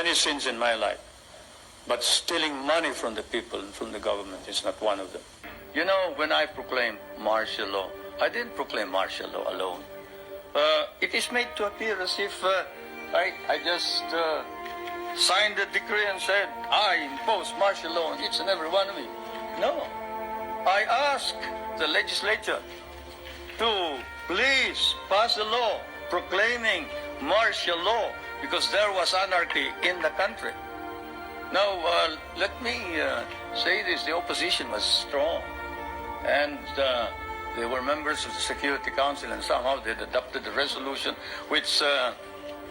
many sins in my life, but stealing money from the people and from the government is not one of them. You know, when I proclaimed martial law, I didn't proclaim martial law alone. It is made to appear as if I just signed the decree and said, I impose martial law on each and every one of you. No. I asked the legislature to please pass a law proclaiming martial law because there was anarchy in the country. Now, let me say this. The opposition was strong, and they were members of the Security Council, and somehow they adopted a resolution which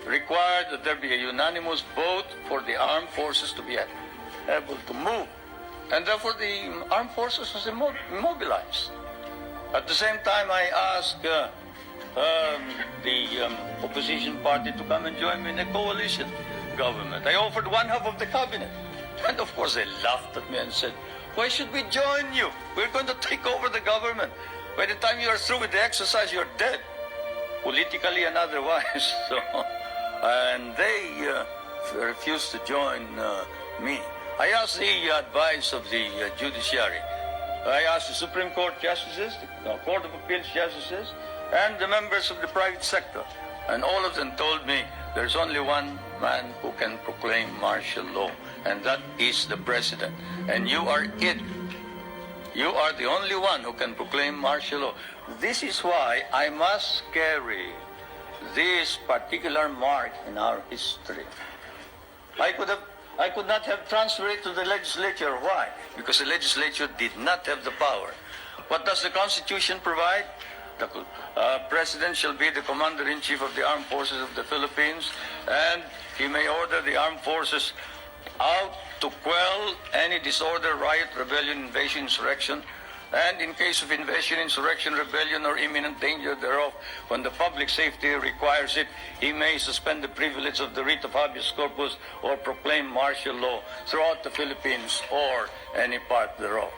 required that there be a unanimous vote for the armed forces to be able to move. And therefore the armed forces was immobilized. At the same time, I asked the opposition party to come and join me in a coalition government. I offered one half of the cabinet. And of course they laughed at me and said, why should we join you? We're going to take over the government. By the time you are through with the exercise, you're dead, politically and otherwise. So, and they refused to join me. I asked the advice of the judiciary. I asked the Supreme Court justices, the Court of Appeals justices, and the members of the private sector. And all of them told me there's only one man who can proclaim martial law, and that is the president. And you are it. You are the only one who can proclaim martial law. This is why I must carry this particular mark in our history. I could not have transferred it to the legislature. Why? Because the legislature did not have the power. What does the Constitution provide? The President shall be the Commander-in-Chief of the Armed Forces of the Philippines, and he may order the armed forces out to quell any disorder, riot, rebellion, invasion, insurrection, and in case of invasion, insurrection, rebellion, or imminent danger thereof, when the public safety requires it, he may suspend the privilege of the writ of habeas corpus or proclaim martial law throughout the Philippines or any part thereof.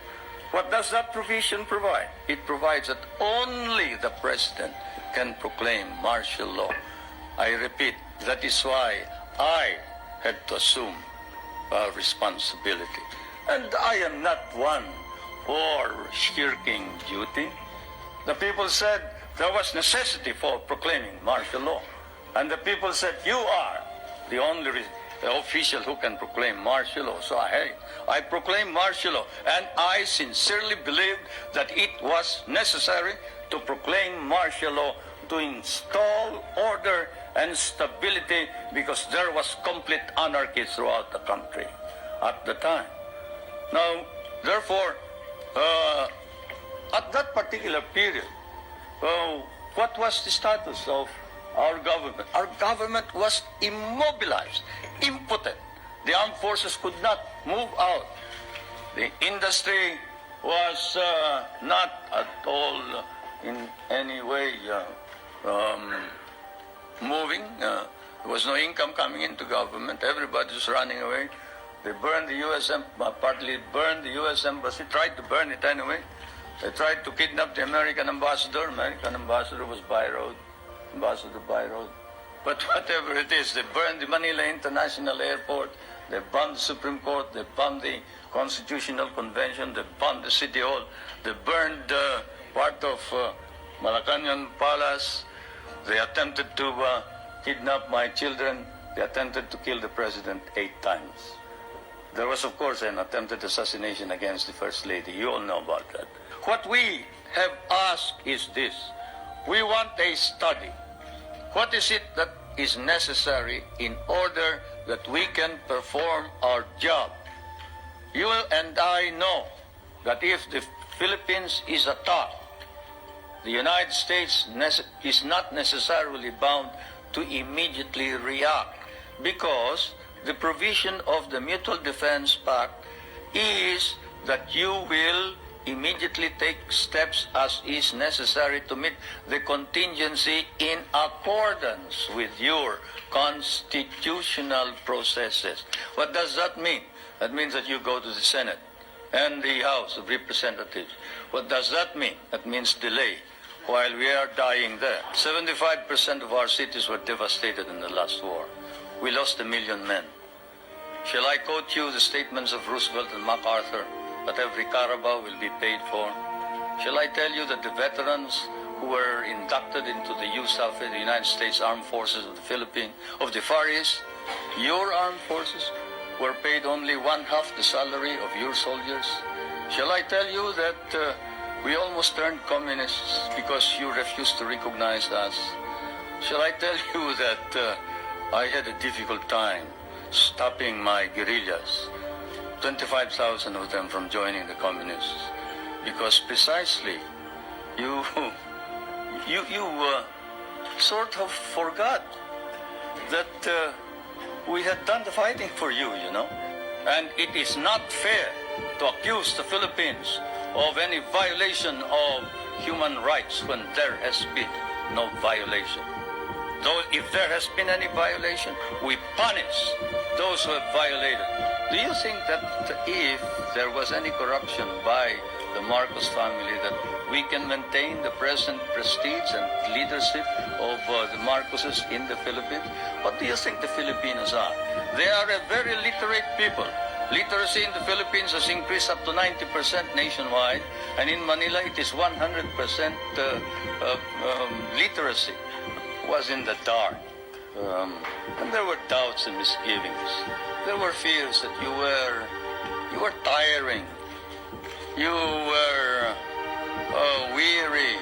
What does that provision provide? It provides that only the President can proclaim martial law. I repeat, that is why I had to assume responsibility. And I am not one for shirking duty. The people said there was necessity for proclaiming martial law. And the people said, you are the only official who can proclaim martial law. So I proclaim martial law. And I sincerely believed that it was necessary to proclaim martial law to install order and stability because there was complete anarchy throughout the country at the time. Now, therefore, at that particular period, what was the status of our government? Our government was immobilized, impotent. The armed forces could not move out. The industry was not at all in any way moving. There was no income coming into government. Everybody was running away. They burned the U.S. Partly burned the U.S. Embassy, tried to burn it anyway. They tried to kidnap the American ambassador. American ambassador was by road. Ambassador by road. But whatever it is, they burned the Manila International Airport. They bombed the Supreme Court. They bombed the Constitutional Convention. They bombed the City Hall. They burned part of Malacanang Palace. They attempted to kidnap my children. They attempted to kill the president 8 times. There was, of course, an attempted assassination against the First Lady. You all know about that. What we have asked is this. We want a study. What is it that is necessary in order that we can perform our job? You and I know that if the Philippines is attacked, the United States is not necessarily bound to immediately react because the provision of the Mutual Defense Pact is that you will immediately take steps as is necessary to meet the contingency in accordance with your constitutional processes. What does that mean? That means that you go to the Senate and the House of Representatives. What does that mean? That means delay. While we are dying there, 75% of our cities were devastated in the last war. We lost 1 million men. Shall I quote you the statements of Roosevelt and MacArthur that every Carabao will be paid for? Shall I tell you that the veterans who were inducted into the USAF, the United States Armed Forces of the Philippines, of the Far East, your armed forces, were paid only one-half the salary of your soldiers? Shall I tell you that we almost turned communists because you refused to recognize us? Shall I tell you that I had a difficult time stopping my guerrillas, 25,000 of them from joining the communists, because precisely you sort of forgot that we had done the fighting for you, you know. And it is not fair to accuse the Philippines of any violation of human rights when there has been no violation. Though if there has been any violation, we punish those who have violated. Do you think that if there was any corruption by the Marcos family, that we can maintain the present prestige and leadership of the Marcoses in the Philippines? What do you think the Filipinos are? They are a very literate people. Literacy in the Philippines has increased up to 90% nationwide, and in Manila it is 100% literacy. Was in the dark, and there were doubts and misgivings. There were fears that you were tiring, you were weary,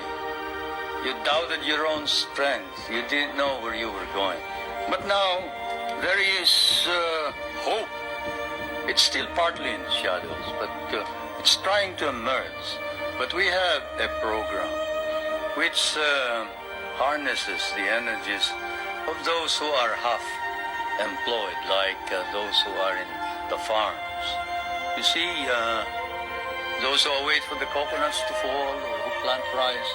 you doubted your own strength, you didn't know where you were going. But now there is hope. It's still partly in the shadows, but it's trying to emerge. But we have a program which harnesses the energies of those who are half employed, like those who are in the farms. You see, those who wait for the coconuts to fall or who plant rice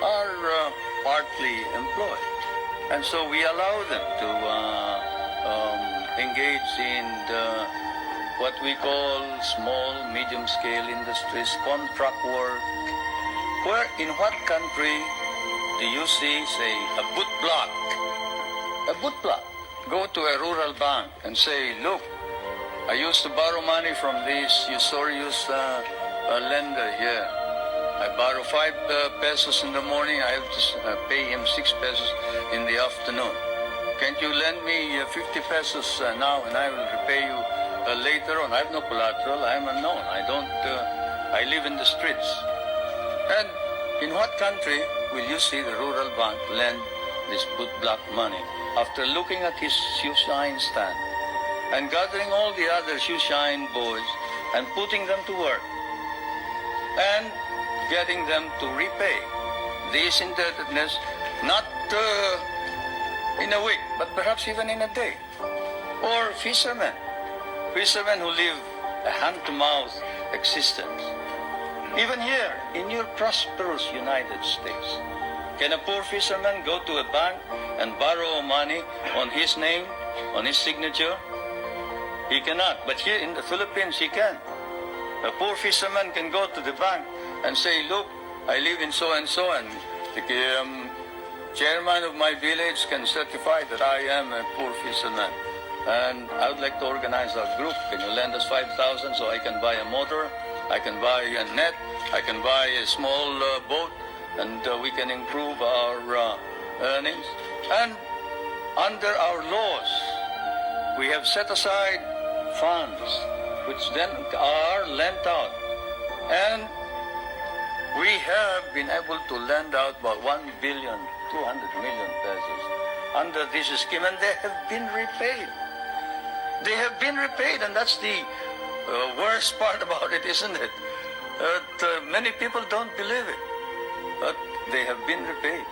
are partly employed. And so we allow them to engage in what we call small, medium-scale industries, contract work, where in what country do you see, say, a boot block? A boot block. Go to a rural bank and say, look, I used to borrow money from this usurious lender here. I borrow 5 pesos in the morning, I have to pay him 6 pesos in the afternoon. Can't you lend me 50 pesos now and I will repay you later on? I have no collateral, I am unknown. I live in the streets. And in what country will you see the rural bank lend this boot block money after looking at his shoe shine stand and gathering all the other shoe shine boys and putting them to work and getting them to repay this indebtedness, not in a week, but perhaps even in a day? Or fishermen who live a hand-to-mouth existence. Even here, in your prosperous United States, can a poor fisherman go to a bank and borrow money on his name, on his signature? He cannot. But here in the Philippines, he can. A poor fisherman can go to the bank and say, look, I live in so-and-so, and the chairman of my village can certify that I am a poor fisherman. And I would like to organize our group. Can you lend us 5,000 so I can buy a motor? I can buy a net, I can buy a small boat, and we can improve our earnings. And under our laws, we have set aside funds which then are lent out. And we have been able to lend out about 1.2 billion pesos under this scheme, and they have been repaid. They have been repaid, and that's the worst part about it, isn't it? Many people don't believe it, but they have been repaid.